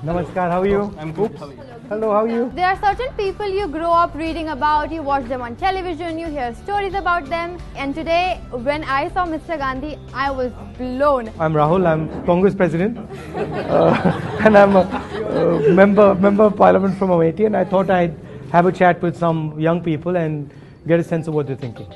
Namaskar, how are you? I'm good. Hello, how are you? There are certain people you grow up reading about, you watch them on television, you hear stories about them. And today, when I saw Mr. Gandhi, I was blown. I'm Rahul, I'm Congress President. And I'm a member of Parliament from Amity, and I thought I'd have a chat with some young people and get a sense of what they're thinking.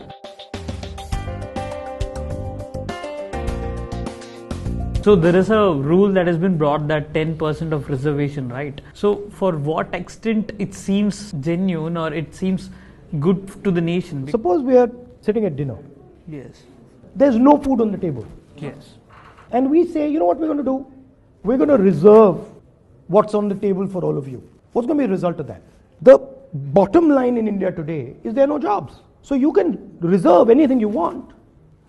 So there is a rule that has been brought that 10% of reservation, right? So for what extent it seems genuine or it seems good to the nation? Suppose we are sitting at dinner. Yes. There's no food on the table. Yes. And we say, you know what we're going to do? We're going to reserve what's on the table for all of you. What's going to be the result of that? The bottom line in India today is there are no jobs. So you can reserve anything you want.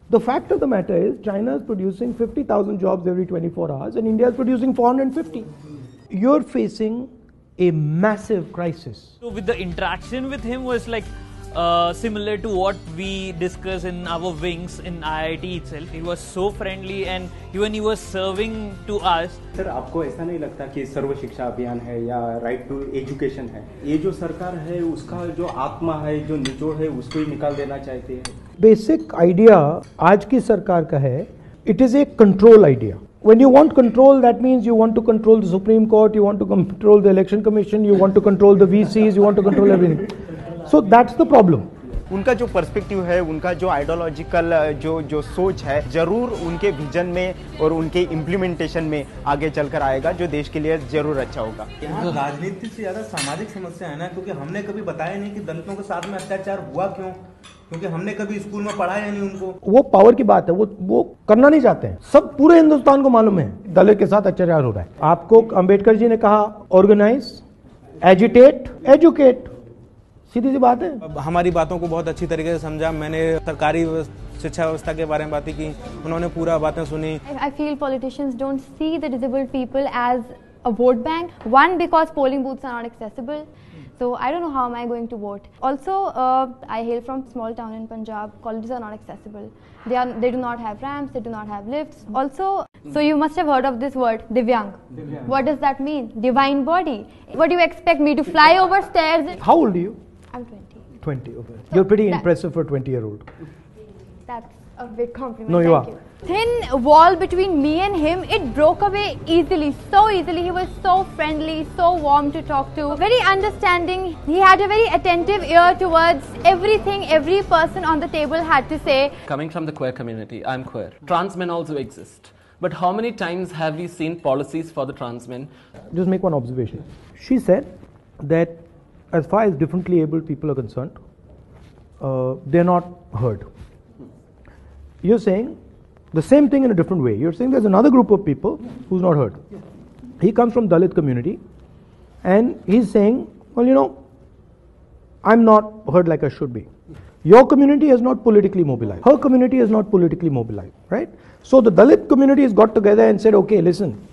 The fact of the matter is China is producing 50,000 jobs every 24 hours and India is producing 450. You're facing a massive crisis. So with the interaction with him was like similar to what we discuss in our wings in IIT itself. He was so friendly and even he was serving to us. Sir आपको ऐसा नहीं लगता कि सर्व शिक्षा अभियान है या right to education है, ये जो सरकार है उसका जो आत्मा है, जो निचोड़ है, उसको ही निकाल देना चाहते हैं? बेसिक आइडिया आज की सरकार का है, it is a control idea. When you want control, that means you want to control the Supreme Court, you want to control the Election Commission, you want to control the VCs, you want to control everything. So that's the problem. उनका जो perspective है, उनका जो ideological जो सोच है, जरूर उनके विजन में और उनके इम्प्लीमेंटेशन में आगे चलकर आएगा, जो देश के लिए जरूर अच्छा होगा. यहाँ राजनीति से ज्यादा सामाजिक समस्या है ना, क्योंकि हमने कभी बताया नहीं कि दलितों के साथ में अत्याचार हुआ क्यों, क्योंकि हमने कभी स्कूल में पढ़ाया नहीं उनको. वो पावर की बात है, वो करना नहीं चाहते हैं. सब पूरे हिंदुस्तान को मालूम है दलित के साथ अत्याचार हो रहा है. आपको अंबेडकर जी ने कहा ऑर्गेनाइज, एजिटेट, एजुकेट. सीधी सी बात है. हमारी बातों को बहुत अच्छी तरीके से समझा. मैंने सरकारी शिक्षा व्यवस्था के बारे में बातें की, उन्होंने पूरा बातें सुनी. I feel politicians don't see the disabled people as a vote bank. One, because polling booths are not accessible. So I don't know how am I going to vote. Also, I hail from small town in Punjab. Colleges are not accessible. They do not have ramps. They do not have lifts. Also, so you must have heard of this word, divyang. What does that mean? Divine body. What do you expect me to fly over stairs? How old are you? I'm 20. 20. Okay. You're pretty impressive for a 20-year-old. That's a big compliment. No, you are. Thank you. Thin wall between me and him, it broke away easily, so easily. He was so friendly, so warm to talk to, very understanding. He had a very attentive ear towards everything every person on the table had to say. Coming from the queer community, I'm queer. Trans men also exist. But how many times have we seen policies for the trans men? Just make one observation. She said that as far as differently abled people are concerned, they're not heard. You're saying the same thing in a different way. You're saying there's another group of people who's not heard. He comes from Dalit community and he's saying, well, you know, I'm not heard like I should be. Your community is not politically mobilized. Her community is not politically mobilized, right? So the Dalit community has got together and said, okay, listen,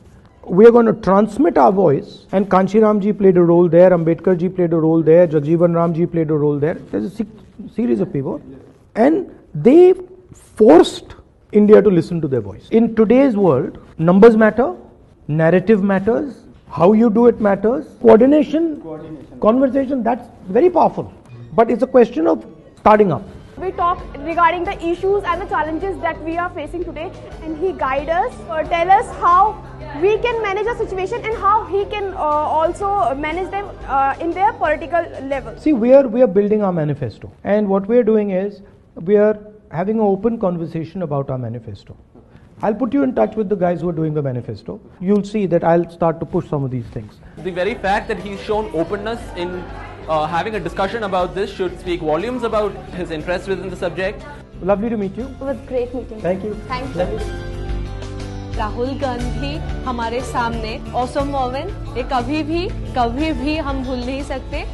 we are going to transmit our voice, and Kanshi Ramji played a role there, Ambedkar ji played a role there, Jagjeevan Ramji played a role there. There's a series of people, and they forced India to listen to their voice. In today's world, numbers matter, narrative matters, how you do it matters, coordination, conversation, that's very powerful. But it's a question of starting up. We talk regarding the issues and the challenges that we are facing today, and he guide us or tell us how we can manage a situation and how he can also manage them in their political level. See, we are building our manifesto, and what we are doing is we are having an open conversation about our manifesto. I'll put you in touch with the guys who are doing the manifesto. You'll see that I'll start to push some of these things. The very fact that he's shown openness in having a discussion about this should speak volumes about his interest within the subject. Lovely to meet you. It was great meeting. Thank you. Thank you. Rahul Gandhi हमारे सामने awesome women, ये कभी भी हम भूल नहीं सकते.